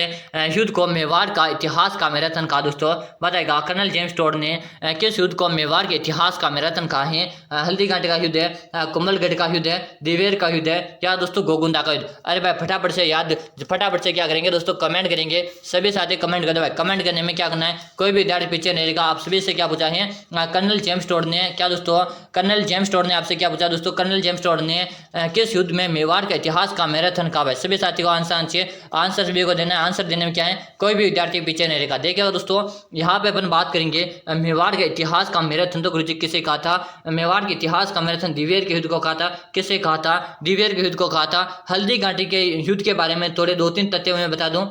युद्ध को मेवाड़ का इतिहास का मैराथन कहा? दोस्तों बताएगा, कर्नल जेम्स टोड ने किस युद्ध को मेवाड़ के इतिहास का मैराथन कहा है? हल्दी घाटी का युद्ध है, कुंभलगढ़ का युद्ध है, दिवेर का युद्ध है, या दोस्तों गोगुंदा का युद्ध? अरे भाई फटाफट से याद, फटाफट से क्या करेंगे दोस्तों? कमेंट करेंगे। सभी साथी कमेंट कर दो भाई। कमेंट करने में क्या करना है? कोई भी विद्यार्थी पीछे नहीं रहेगा। आप सभी से क्या पूछा है? कर्नल जेम्स टोड ने क्या दोस्तों? कर्नल जेम्स टोड ने आपसे क्या पूछा दोस्तों? कर्नल जेम्स टोड ने किस युद्ध में मेवाड़ के इतिहास का मैराथन कहा है? सभी साथी को आंसर चाहिए। आंसर सभी को देना है। आंसर देने में क्या है? कोई भी विद्यार्थी पीछे नहीं रहेगा। देखिएगा दोस्तों, यहाँ पे अपन बात करेंगे मेवाड़ के इतिहास का मैराथन तो गुरुजी किसे कहा था? मेवाड़ के इतिहास का मैराथन दिवेर के युद्ध को कहा था। किसे कहा था? दिवेर के युद्ध को कहा था। हल्दी घाटी के युद्ध के बारे में थोड़े 2-3 तथ्य मैं बता दूं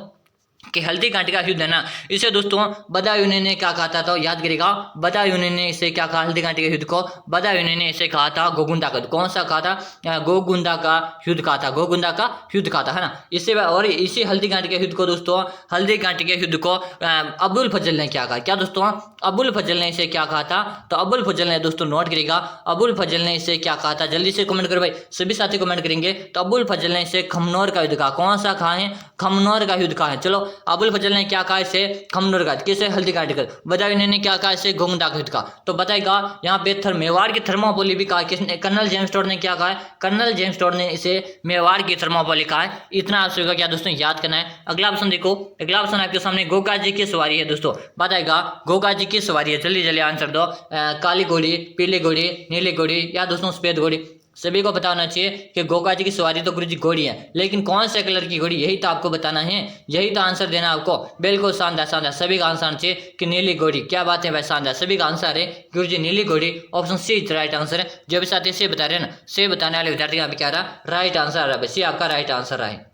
कि हल्दी घाटी का युद्ध है ना, इसे दोस्तों बदायूं ने क्या कहा था? तो याद करेगा, बदायूं ने इसे क्या कहा? हल्दी घाटी के युद्ध को बदायूं ने इसे कहा था गोगुंदा का। कौन सा कहा था? गोगुंदा का युद्ध कहा था। गोगुंदा का युद्ध कहा था, है ना। इसे और इसी हल्दी घाटी के युद्ध को दोस्तों, हल्दी घाटी के युद्ध को अबुल फजल ने क्या कहा? क्या दोस्तों? अबुल फजल ने इसे क्या कहा था? तो अबुल फजल ने दोस्तों नोट करेगा, अबुल फजल ने इसे क्या कहा था? जल्दी से कमेंट करो भाई, सभी साथी कमेंट करेंगे। तो अबुल फजल ने इसे खमनोर का युद्ध कहा। कौन सा कहा है? खमनोर का युद्ध कहा है। चलो, अबुल फजल ने क्या कहा? इसे खमनोर का। किसे? हल्दी घाटी का। बदायूं ने क्या कहा? इसे गोगुंदा का युद्ध का। तो बताएगा यहाँ पे मेवाड़ की थर्मोपोली भी कहा। किसने? कर्नल जेम्स टोड ने क्या कहा है? कर्नल जेम्स टोड ने इसे मेवाड़ की थर्मोपोली कहा है। इतना आप सभी को क्या दोस्तों याद करना है। अगला प्रश्न देखो, अगला प्रश्न आपके सामने गोगा जी की सवारी है। दोस्तों बताएगा, गोगा जी की सवारी है। जल्दी जल्दी आंसर दो। काली घोड़ी, पीली घोड़ी, नीली घोड़ी, या दोस्तों सफेद घोड़ी? सभी को पता होना चाहिए कि गोगा जी की सवारी तो गुरुजी घोड़ी है, लेकिन कौन से कलर की घोड़ी? यही तो आपको बताना है, यही तो आंसर देना आपको। बिल्कुल शानदार शानदार, सभी का आंसर चाहिए कि नीली घोड़ी। क्या बात है भाई, शानदार। सभी का आंसर है गुरुजी नीली घोड़ी। ऑप्शन सी राइट आंसर है। जो भी साथी से बता रहे हैं ना, से बताने वाले विद्यार्थी का क्या रहा? राइट आंसर आ रहा है। सी आपका राइट आंसर है।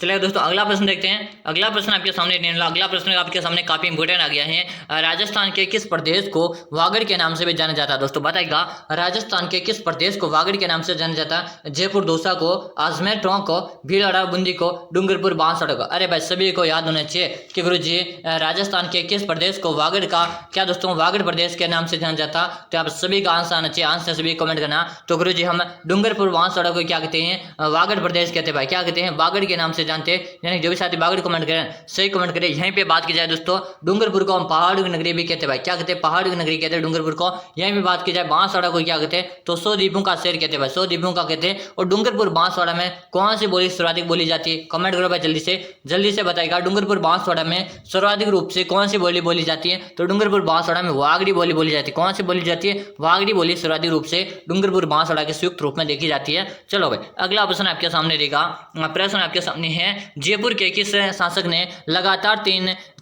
चलिए दोस्तों, अगला प्रश्न देखते हैं। अगला प्रश्न आपके सामने अगला प्रश्न आपके सामने काफी इंपोर्टेंट आ गया है। राजस्थान के किस प्रदेश को वागड़ के नाम से भी जाना जाता है? दोस्तों बताएगा, राजस्थान के किस प्रदेश को वागड़ के नाम से जाना जाता है? जयपुर दौसा को, अजमेर टोंक को, भीलवाड़ा बूंदी को, डूंगरपुर बांसवाड़ा को? अरे भाई सभी को याद होना चाहिए कि गुरुजी राजस्थान के किस प्रदेश को वागड़ का क्या दोस्तों वागड़ प्रदेश के नाम से जाना जाता? तो आप सभी का आंसर आना चाहिए। आंसर सभी कमेंट करना। तो गुरुजी हम डूंगरपुर बांसवाड़ा को क्या कहते हैं? वागड़ प्रदेश कहते हैं भाई। क्या कहते हैं? वागड़ के नाम से जानते हैं। यानी जो भी साथी बागड़ कमेंट करें, सही कमेंट करें। यहीं पे बात की जाए दोस्तों, डूंगरपुर को हम पहाड़ की नगरी भी कहते हैं भाई। क्या कहते हैं? पहाड़ की नगरी कहते हैं डूंगरपुर को। यहीं पे बात की जाए बांसवाड़ा को क्या कहते हैं? तो 100 द्वीपों का शहर कहते हैं भाई। 100 द्वीपों का कहते हैं। और डूंगरपुर बांसवाड़ा में कौन सी बोली सर्वाधिक बोली जाती है? कमेंट करो भाई जल्दी से बताएगा। डूंगरपुर बांसवाड़ा में सर्वाधिक रूप से कौन सी बोली बोली जाती है? तो डूंगरपुर बांसवाड़ा में वागड़ी बोली बोली जाती है। कौन सी बोली जाती है? वागड़ी बोली सर्वाधिक रूप से डूंगरपुर बांसवाड़ा के संयुक्त रूप में देखी जाती है। चलो भाई, अगला प्रश्न आपके सामने रहेगा। प्रश्न आपके सामने है, जयपुर के किस शासक ने लगातार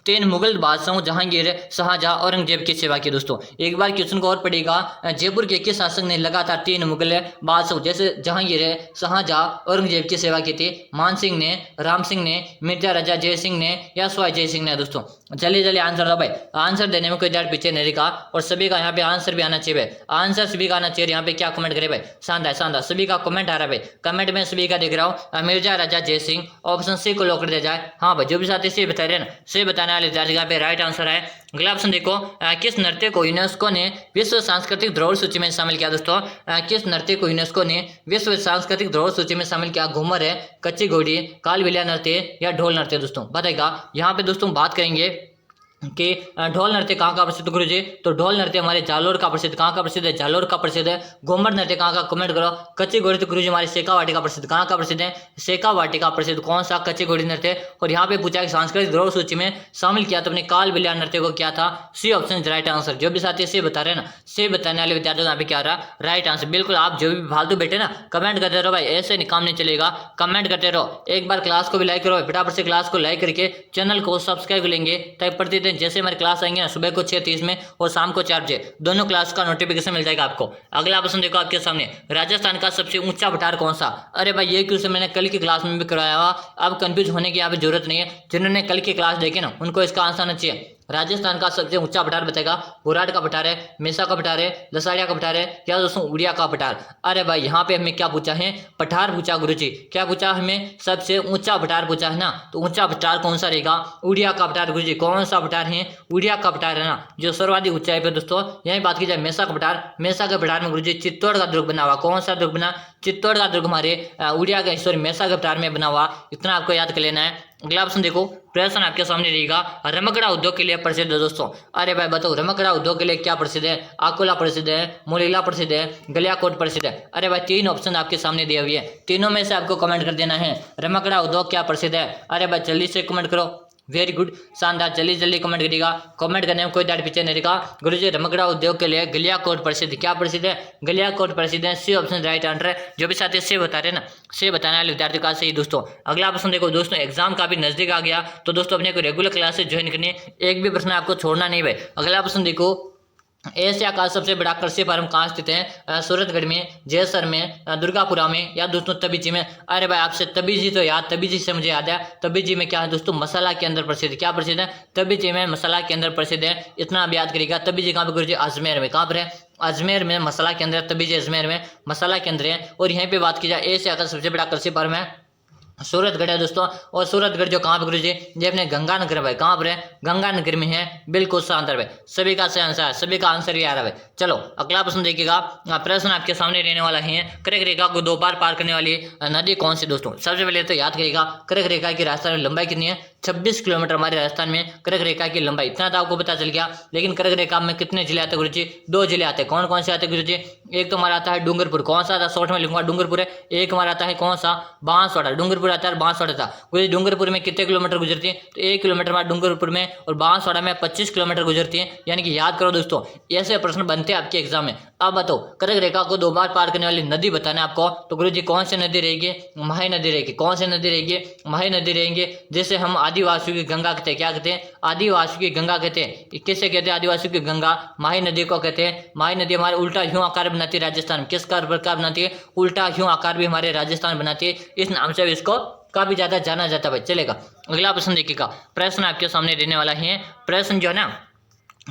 तीन मुगल बादशाहों जहांगीर, शाहजहां, औरंगजेब की सेवा की? दोस्तों एक बार क्वेश्चन को और पढ़ेगा। जयपुर के किस शासक ने लगातार 3 मुगल बादशाहों जैसे जहांगीर, शाहजहां, औरंगजेब की सेवा की थी? मान सिंह ने, राम सिंह ने, मिर्जा राजा जय सिंह ने, या सवाई जय सिंह ने? दोस्तों जल्दी जल्दी आंसर दो भाई। आंसर देने में कोई डर पीछे नहीं रहेगा। और सभी का यहाँ पे आंसर भी आना चाहिए भाई। आंसर सभी का आना चाहिए। यहाँ पे क्या कमेंट करे भाई? शानदार शानदार, सभी का कमेंट आ रहा है भाई। कमेंट में सभी का देख रहा हूँ, मिर्जा राजा जय सिंह। ऑप्शन सी को लॉक कर दिया जाए। हाँ भाई, जो भी साथी से बता रहे हैं ना, से बताने वाले विद्यार्थी पे राइट आंसर है। अगला ऑप्शन देखो, किस नृत्य को यूनेस्को ने विश्व सांस्कृतिक धरोहर सूची में शामिल किया? दोस्तों किस नृत्य को यूनेस्को ने विश्व सांस्कृतिक धरोहर सूची में शामिल किया? घूमर है, कच्ची घोड़ी, कालबेलिया नृत्य, या ढोल नृत्य? दोस्तों बताएगा। यहाँ पे दोस्तों बात करेंगे कि ढोल नृत्य कहाँ का प्रसिद्ध गुरुजी? तो ढोल नृत्य हमारे जालोर का प्रसिद्ध। कहाँ का प्रसिद्ध है? जालोर का प्रसिद्ध है। घूमर नृत्य कहाँ का? कमेंट करो। कच्ची घोड़ी तो गुरुजी हमारे शेखावाटी का प्रसिद्ध। कहाँ का प्रसिद्ध है? शेखावाटी का प्रसिद्ध। कौन सा? कच्ची घोड़ी नृत्य। और यहाँ पे पूछा कि सांस्कृतिक धरोहर सूची में शामिल किया तो अपने कालबेलिया नृत्य को क्या था? C option right answer. जो भी साथी से बता रहे हैं ना, से बताने वाले विद्यार्थियों यहाँ पे क्या रहा? Right answer. बिल्कुल, आप जो भी फालतू बैठे ना, कमेंट करते रहो भाई, ऐसे काम नहीं चलेगा। कमेंट करते रहो। एक बार क्लास को भी लाइक करो, फटाफट से क्लास को लाइक करके चैनल को सब्सक्राइब कर लेंगे ताकि प्रतिदिन दिन जैसे हमारी क्लास आएंगे ना, सुबह को 6:30 में और शाम को 4 बजे, दोनों क्लास का नोटिफिकेशन मिल जाएगा आपको। अगला प्रश्न देखो आपके सामने, राजस्थान का सबसे ऊंचा पठार कौन सा? अरे भाई ये क्वेश्चन मैंने कल की क्लास में भी कराया हुआ, अब कंफ्यूज होने की यहाँ पे जरूरत नहीं है। जिन्होंने कल की क्लास देखी ना उनको इसका आंसर आना चाहिए। राजस्थान का सबसे ऊंचा पठार बताएगा, बुराड़ का पठार है, मेसा का पठार है, लसाड़िया का पठार है, या दोस्तों उड़िया का पठार। अरे भाई यहाँ पे हमें क्या पूछा है? पठार पूछा गुरुजी। क्या पूछा हमें? सबसे ऊंचा पठार पूछा है ना, तो ऊंचा पठार कौन सा रहेगा? उड़िया का पठार गुरुजी। कौन सा पठार है? उड़िया का पठार है ना, जो सर्वाधिक ऊंचाई पे। दोस्तों यही बात की जाए मेसा का पठार, मेसा के पठार में गुरुजी चित्तौड़ का दुर्ग बना हुआ। कौन सा दुर्ग बना? चित्तौड़ का दुर्ग हमारे उड़िया का, सॉरी मेसा के पठार में बना हुआ। इतना आपको याद कर लेना है। अगला ऑप्शन देखो, प्रश्न आपके सामने रहेगा, रमकड़ा उद्योग के लिए प्रसिद्ध है दोस्तों। अरे भाई बताओ रमकड़ा उद्योग के लिए क्या प्रसिद्ध है? अकोला प्रसिद्ध है, मोरिला प्रसिद्ध है, गलियाकोट प्रसिद्ध है। अरे भाई 3 ऑप्शन आपके सामने दिए हुए हैं, तीनों में से आपको कमेंट कर देना है रमकड़ा उद्योग क्या प्रसिद्ध है। अरे भाई जल्दी से कमेंट करो, वेरी गुड, शानदार, जल्दी जल्दी कमेंट करिएगा। कमेंट करने में कोई दाढ़ पीछे नहीं रहेगा। गुरुजी रमकड़ा उद्योग के लिए गलियाकोट प्रसिद्ध, क्या प्रसिद्ध है? गलियाकोट प्रसिद्ध है। सी ऑप्शन राइट आंसर है। जो भी साथी से बता रहे ना, से बताने वाले विद्यार्थी का सही दोस्तों। अगला प्रश्न देखो दोस्तों, एग्जाम का भी नजदीक आ गया तो दोस्तों अपने को रेगुलर क्लासेस ज्वाइन करनी, एक भी प्रश्न आपको छोड़ना नहीं भाई। अगला प्रश्न देखो, एशिया का सबसे बड़ा कृषि फार्म कहाँ स्थित है? सूरतगढ़ में, जयसर में, दुर्गापुरा में, या दोस्तों तबीजी में। अरे भाई आपसे तबीजी तो याद, तबीजी से मुझे याद है, तबीजी में क्या है दोस्तों? मसाला के अंदर प्रसिद्ध। क्या प्रसिद्ध है? तबीजी में मसाला के अंदर प्रसिद्ध है। इतना आप याद करिएगा। तबीजी कहाँ पे गुरुजी? अजमेर में। कहाँ पर है? अजमेर में मसाला के अंदर, तबीजी अजमेर में मसाला के अंदर है। और यहीं पे बात की जाए एशिया का सबसे बड़ा कृषि फार्म है सूरतगढ़ है दोस्तों। और सूरतगढ़ जो कहाँ पे गुरुजी? ये अपने गंगानगर भाई। कहाँ पर है? गंगानगर में है। बिल्कुल सही आंसर भाई, सभी का सही आंसर है, सभी का आंसर ये आ रहा है भाई। चलो अगला प्रश्न देखिएगा। प्रश्न आपके सामने रहने वाला है, कर्क रेखा को 2 बार पार करने वाली नदी कौन सी दोस्तों? सबसे पहले तो याद करिएगा, कर्क रेखा की राजस्थान में लंबाई कितनी है? 26 किलोमीटर हमारे राजस्थान में कर्क रेखा की लंबाई। इतना तो आपको पता चल गया। लेकिन कर्क रेखा में कितने जिले आते हैं गुरुजी? 2 जिले आते हैं। कौन कौन से आते हैं गुरुजी? एक तो हमारा आता है डूंगरपुर। कौन सा आता है? शॉर्ट में लिखूंगा डूंगरपुर है। एक हमारा आता है कौन सा? बांसवाड़ा। डूंगरपुर आता है, बांसवाड़ा था। डूंगरपुर में कितने किलोमीटर गुजरती है? तो 1 किलोमीटर हमारे डूंगरपुर में, और बांसवाड़ा में 25 किलोमीटर गुजरती है। यानी कि याद करो दोस्तों, ऐसे प्रश्न बनते हैं आपके एग्जाम में। अब बताओ कर्क रेखा को 2 बार पार करने वाली नदी बताना है आपको, तो गुरुजी कौन सी नदी रहेगी? माही नदी रहेगी। कौन सी नदी रहेगी? माही नदी रहेंगे। जैसे हम आदिवासियों की गंगा कहते हैं। क्या कहते हैं? आदिवासियों की गंगा कहते हैं। किसे कहते हैं? आदिवासियों की गंगा माही नदी को कहते हैं। माही नदी हमारे उल्टा ह्यू आकार बनाती है राजस्थान में। किस प्रकार बनाती है? उल्टा ह्यू आकार भी हमारे राजस्थान बनाती है। इस नाम से इसको काफी ज्यादा जाना जाता है भाई। चलेगा अगला प्रश्न देखिएगा। प्रश्न आपके सामने देने वाला है, प्रश्न जो है ना,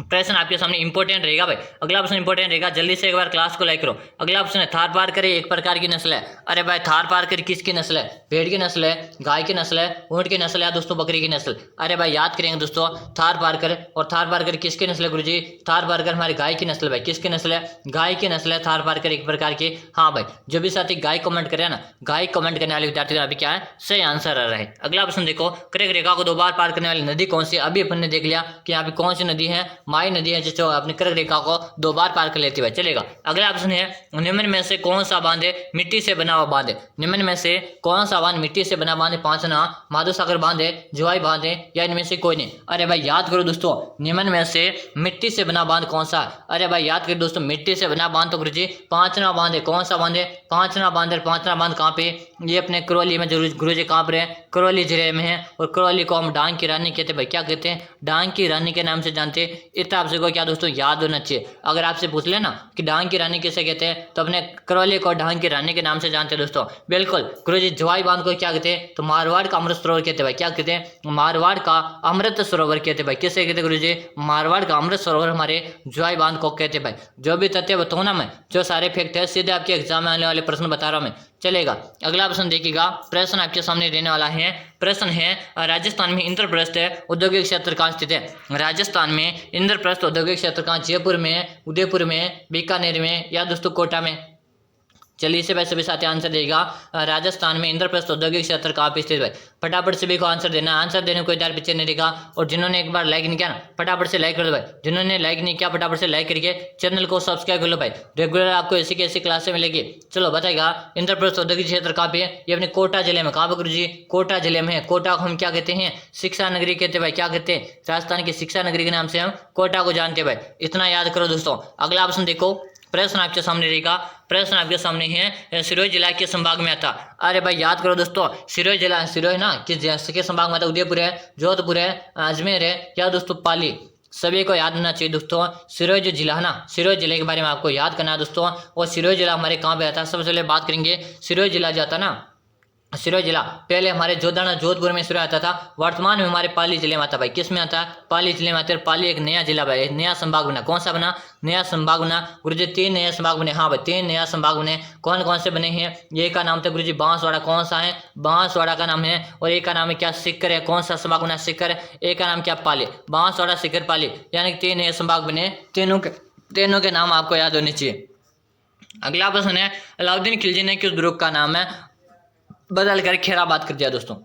प्रश्न आपके सामने इंपॉर्टेंट रहेगा भाई। अगला प्रश्न इंपॉर्टेंट रहेगा, जल्दी से एक बार क्लास को लाइक करो। अगला प्रश्न है, थार पारकर एक प्रकार की नस्ल है। अरे भाई थार पारकर किसकी नस्ल है? भेड़ की नस्ल है, गाय की नस्ल है, ऊंट की नस्ल है, दोस्तों बकरी की नस्ल। अरे भाई याद करेंगे दोस्तों, थार पारकर। और थार पारकर किसकी नस्ल है गुरुजी? थार पारकर हमारी गाय की नस्ल भाई। किसकी नस्ल है? गाय की नस्ल है थार पारकर एक प्रकार की। हाँ भाई जो भी साथी गाय कमेंट करे ना, गाय कमेंट करने वाले विद्यार्थी का अभी क्या है? सही आंसर आ रहा है। अगला प्रश्न देखो, कर्क रेखा को 2 बार पार करने वाली नदी कौन सी? अभी अपन ने देख लिया कि यहाँ पे कौन सी नदी है? माही नदी है, जो अपनी कर्क रेखा को 2 बार पार कर लेती है। चलेगा अगला प्रश्न है, निम्न में से कौन सा बांध है मिट्टी से बना हुआ बांध है? निम्न में से कौन सा बांध मिट्टी से बना बांध है? 5 ना, माधोसागर बांध है, जुआई बांध है, या इनमें से कोई नहीं। अरे भाई याद करो दोस्तों, निम्न में से मिट्टी से बना बांध कौन सा? अरे भाई याद करो दोस्तों, मिट्टी से बना बांध तो गुरुजी 5ना बांध है। कौन सा बांध है? 5ना बांध है। 5ना बांध कहाँ पे? ये अपने करौली में गुरुजी कहाँ पर है? करौली जिले में है। और करौली को हम डांग की रानी कहते हैं भाई। क्या कहते हैं? डांग की रानी के नाम से जानते हैं। इतना आपसे को क्या दोस्तों याद होना चाहिए। अगर आपसे पूछ लेना कि डांग की रानी किसे कहते हैं, तो अपने करौली को डांग की रानी के नाम से जानते हैं दोस्तों। बिल्कुल गुरुजी जुआई बांध को क्या कहते हैं? तो मारवाड़ का अमृत सरोवर कहते हैं भाई। क्या कहते हैं? मारवाड़ का अमृत सरोवर कहते हैं भाई। किसे कहते हैं गुरुजी? मारवाड़ का अमृत सरोवर हमारे जुआई बांध को कहते हैं भाई। जो भी तथ्य बताऊँ ना मैं, जो सारे फैक्ट है, सीधे आपके एग्जाम में आने वाले प्रश्न बता रहा हूँ मैं। चलेगा अगला प्रश्न देखिएगा। प्रश्न आपके सामने देने वाला है, प्रश्न है, राजस्थान में इंद्रप्रस्थ औद्योगिक क्षेत्र कहाँ स्थित है? राजस्थान में इंद्रप्रस्थ औद्योगिक क्षेत्र कहाँ? जयपुर में, उदयपुर में, बीकानेर में, या दोस्तों कोटा में? चलिए से भाई सभी साथी आंसर देगा। राजस्थान में इंद्रप्रस्थ औद्योगिक क्षेत्र कहाँ पे स्थित है? फटाफट सभी को आंसर देना। आंसर देने को कोई दार पीछे नहीं रहेगा। और जिन्होंने एक बार लाइक नहीं किया ना, फटाफट से लाइक कर दो भाई। जिन्होंने लाइक नहीं किया फटाफट से लाइक करके चैनल को सब्सक्राइब कर लो भाई। रेगुलर आपको ऐसी की ऐसी क्लासें मिलेगी। चलो बताएगा, इंद्रप्रस्थ औद्योगिक क्षेत्र कहाँ पे है? ये अपने कोटा जिले में। कहाँ पे गुरुजी? कोटा जिले में है। कोटा को हम क्या कहते हैं? शिक्षा नगरी कहते हैं भाई। क्या कहते हैं? राजस्थान की शिक्षा नगरी के नाम से हम कोटा को जानते हैं भाई। इतना याद करो दोस्तों। अगला ऑप्शन देखो, प्रश्न आपके सामने रहेगा, प्रश्न आपके सामने है सिरोही जिला के संभाग में आता। अरे भाई याद करो दोस्तों, सिरोही जिला, सिरोही ना किस संभाग में आता? उदयपुर है, जोधपुर है, अजमेर है, या दोस्तों पाली। सभी को याद होना चाहिए दोस्तों। सिरोही जो जिला है ना, सिरोही जिले के बारे में आपको याद करना है दोस्तों। और सिरोही जिला हमारे कहाँ पे आता है? सबसे पहले बात करेंगे सिरोही जिला जो आता है ना, सिरोही जिला पहले हमारे जोधपुर में सिरोही आता था, वर्तमान में हमारे पाली जिले में आता। भाई किस में आता है? पाली जिले में आता है। पाली एक नया जिला भाई, एक नया संभाग बना। कौन सा बना? नया संभाग बना गुरुजी। 3 नए संभाग बने। हाँ भाई 3 नया संभाग बने। कौन कौन से बने हैं? ये का नाम था गुरुजी बांसवाड़ा। कौन सा है? बांसवाड़ा का नाम है। और एक का नाम है क्या? सीकर है। कौन सा संभाग बना? सीकर। एक का नाम क्या? पाली। बांसवाड़ा, सीकर, पाली, यानी 3 नए संभाग बने। तीनों के नाम आपको याद होने चाहिए। अगला प्रश्न है, अलाउद्दीन खिलजी ने किस दुर्ग का नाम है बदलकर खैराबाद कर दिया? दोस्तों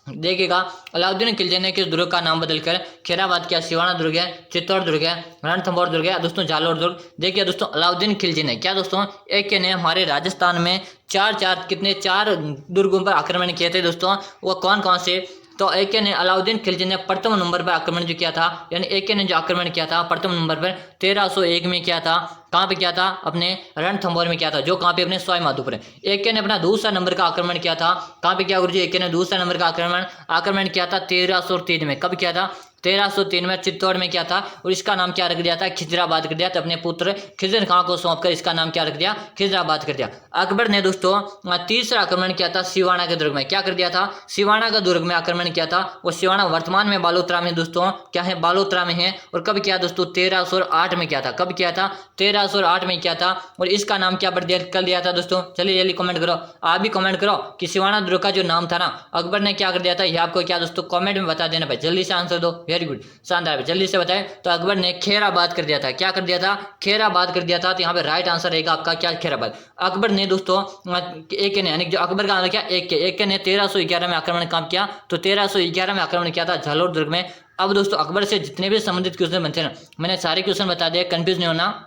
देखिएगा, अलाउद्दीन खिलजी ने किस दुर्ग का नाम बदलकर खैराबाद किया? सिवाना दुर्ग है, चित्तौड़ दुर्ग है, रणथंभौर दुर्ग है, दोस्तों जालोर दुर्ग। देखिए दोस्तों, अलाउद्दीन खिलजी ने क्या दोस्तों, एक ने हमारे राजस्थान में चार दुर्गों पर आक्रमण किए थे दोस्तों। वो कौन कौन से? तो एक ने अलाउद्दीन खिलजी ने प्रथम नंबर पर आक्रमण जो किया था, यानी एक ने जो आक्रमण किया था प्रथम नंबर पर 1301 में किया था। कहाँ पे किया था? अपने रणथंभौर में किया था, जो कहाँ पे? अपने सवाई माधोपुर है। एक ने अपना दूसरा नंबर का आक्रमण किया था। कहाँ पे किया गुरुजी? एक ने दूसरा नंबर का आक्रमण किया था 1303 में। कब किया था? 1303 में चित्तौड़ में किया था। और इसका नाम क्या रख दिया था? खिजराबाद कर दिया था। अपने पुत्र खिजर खां को सौंपकर इसका नाम क्या रख दिया? खिजराबाद कर दिया। अकबर ने दोस्तों तीसरा आक्रमण किया था सिवाना के दुर्ग में। क्या कर दिया था? सिवाना का दुर्ग में आक्रमण किया था। वो सिवाना वर्तमान में बालोतरा में दोस्तों क्या है? बालोतरा में है। और कब किया दोस्तों? 1308 में किया था। कब किया था? 1308 में किया था। और इसका नाम क्या कर दिया था दोस्तों? चलिए जल्दी कमेंट करो, आप भी कमेंट करो कि सिवाना दुर्ग का जो नाम था ना, अकबर ने क्या कर दिया था? ये आपको क्या दोस्तों कमेंट में बता देना भाई, जल्दी से आंसर दो। वेरी गुड, शानदार, जल्दी से बताएं। तो अकबर ने खैराबाद कर दिया था। क्या कर दिया था? खैराबाद कर दिया था। तो यहाँ पे राइट आंसर रहेगा आपका क्या? खैराबाद। अकबर ने दोस्तों एक ने, यानी जो अकबर का क्या, एक ने 1311 में आक्रमण काम किया। तो 1311 में आक्रमण किया था जालोर दुर्ग में। अब दोस्तों अकबर से जितने भी संबंधित क्वेश्चन बनते हैं ना, मैंने सारे क्वेश्चन बता दिए, कंफ्यूज नहीं होना।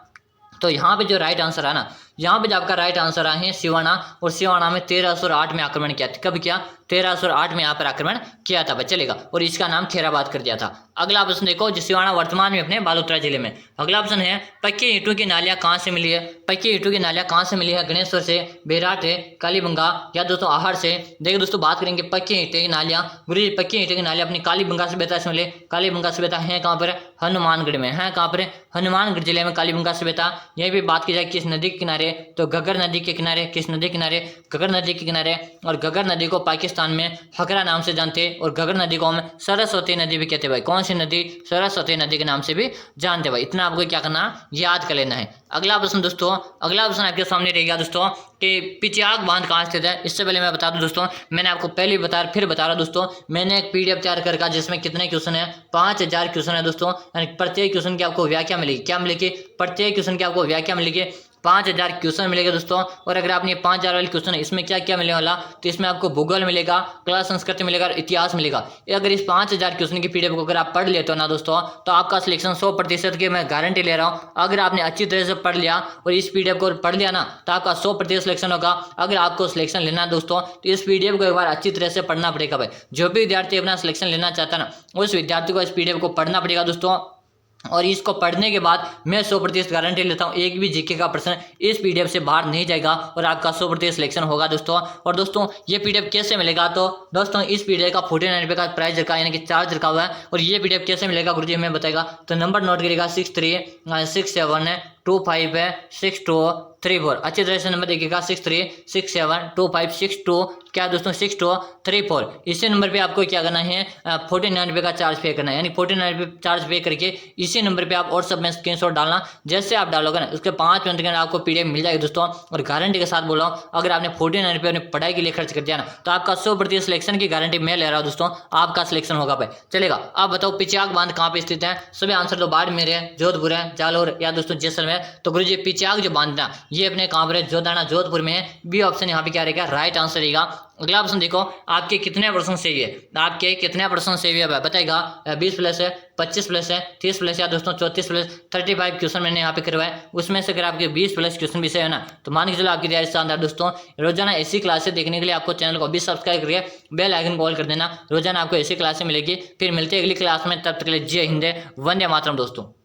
तो यहाँ पे जो राइट आंसर है ना, यहाँ पे जो आपका राइट आंसर आए हैं सिवाना, और सिवाना में 1308 में आक्रमण किया था। कब किया? 1308 में यहाँ पर आक्रमण किया था, चलेगा। और इसका नाम खैराबाद कर दिया था। अगला प्रश्न देखो, जो सिवाना वर्तमान में अपने बालोतरा जिले में। अगला प्रश्न है, पक्की ईंटों की नालियाँ कहाँ से मिली है? पक्की ईंटों की नालियाँ कहाँ से मिली है? गणेश्वर से, बेराट है, कालीबंगा, या दोस्तों आहर से। देखिए दोस्तों बात करेंगे पक्की ईंटे की नालियाँ। गुरु पक्की ईंटे की नालियाँ अपनी कालीबंगा सभ्यता से मिले। कालीबंगा सभ्यता है कहाँ पर? हनुमानगढ़ में है। कहाँ पर? हनुमानगढ़ जिले में कालीबंगा सभ्यता। यही भी बात की जाए किस नदी के किनारे, तो घग्गर नदी के किनारे। किस नदी के किनारे? घग्गर नदी के किनारे। और घग्गर नदी को पाकिस्तान में हकरा नाम से जानते, और घग्गर नदी को हम सरस्वती नदी भी कहते भाई। कौन सी नदी? सरस्वती नदी के नाम से भी जानते भाई। इतना आपको क्या करना, याद कर लेना है। अगला प्रश्न दोस्तों, अगला प्रश्न आपके सामने रहेगा दोस्तों कि पिचियाग बांध कहाँ स्थित है? इससे पहले मैं बता दूं दोस्तों, मैंने आपको पहले फिर बता रहा दोस्तों, मैंने एक PDF तैयार कर रखा जिसमें कितने क्वेश्चन है? 5000 क्वेश्चन है दोस्तों। यानी प्रत्येक क्वेश्चन की आपको व्याख्या मिलेगी। क्या मिलेगी? प्रत्येक क्वेश्चन की आपको व्याख्या मिलेगी। 5000 क्वेश्चन मिलेगा दोस्तों। और अगर आपने 5000 वाले क्वेश्चन है, इसमें क्या क्या मिलने वाला? तो इसमें आपको भूगोल मिलेगा, कला संस्कृति मिलेगा, इतिहास मिलेगा। अगर इस 5000 क्वेश्चन की PDF को अगर आप पढ़ लेते हो ना दोस्तों, तो आपका सिलेक्शन 100% की मैं गारंटी ले रहा हूँ। अगर आपने अच्छी तरह से पढ़ लिया और इस PDF को पढ़ लिया ना, तो आपका 100% सिलेक्शन होगा। अगर आपको सिलेक्शन लेना है दोस्तों, तो इस PDF को एक बार अच्छी तरह से पढ़ना पड़ेगा भाई। जो भी विद्यार्थी अपना सिलेक्शन लेना चाहता है ना, उस विद्यार्थी को इस PDF को पढ़ना पड़ेगा दोस्तों। और इसको पढ़ने के बाद मैं 100% गारंटी लेता हूँ, एक भी जीके का प्रश्न इस PDF से बाहर नहीं जाएगा और आपका 100% सिलेक्शन होगा दोस्तों। और दोस्तों ये PDF कैसे मिलेगा? तो दोस्तों इस PDF का 49 रुपये का प्राइस रखा है, यानी कि चार्ज रखा हुआ है। और ये PDF कैसे मिलेगा गुरुजी हमें बताएगा। तो नंबर नोट करिएगा 6367625623 अच्छी तरह से नंबर देखिएगा 63672562 क्या दोस्तों 6234। इसी नंबर पे आपको क्या करना है? 49 रुपये का चार्ज पे करना है, यानी 49 रुपये चार्ज पे करके इसी नंबर पे आप व्हाट्सएप में स्क्रीनशॉट डालना। जैसे आप डालोगे ना, उसके 5 मिनट के अंदर आपको PDF मिल जाएगी दोस्तों। और गारंटी के साथ बोल रहा हूँ, अगर आपने 49 रुपये अपनी पढ़ाई के लिए खर्च कर दिया ना, तो आपका 100% सिलेक्शन की गारंटी मैं ले रहा हूँ दोस्तों। आपका सिलेक्शन होगा भाई, चलेगा। आप बताओ पिचियाग बांध कहाँ पे स्थित है? सभी आंसर तो बाड़मेर है, जोधपुर है, जालोर, या दोस्तों जैसलमेर। तो गुरुजी पिचियाग जो बांध ना, ये अपने कहाँ पर है? जोधपुर में है। बी ऑप्शन यहाँ पे क्या रहेगा? राइट आंसर रहेगा। अगला प्रश्न देखो, आपके कितने प्रश्न सही है? आपके कितने प्रश्न सही है बताएगा? 20 प्लस है, 25 प्लस है, 30 प्लस, या दोस्तों 34 प्लस, 35 क्वेश्चन मैंने यहाँ पे करवाए। उसमें से अगर आपके 20 प्लस क्वेश्चन भी सही है ना, तो मान के चलो आपकी तैयारी शानदार दोस्तों। रोजाना ऐसी क्लासेस देखने के लिए आपको चैनल को भी सब्सक्राइब करके बेल आइकन कॉल कर देना। रोजाना आपको ऐसी क्लासें मिलेगी। फिर मिलते हैं अगली क्लास में, तब तक के लिए जय हिंद, वंदे मातरम दोस्तों।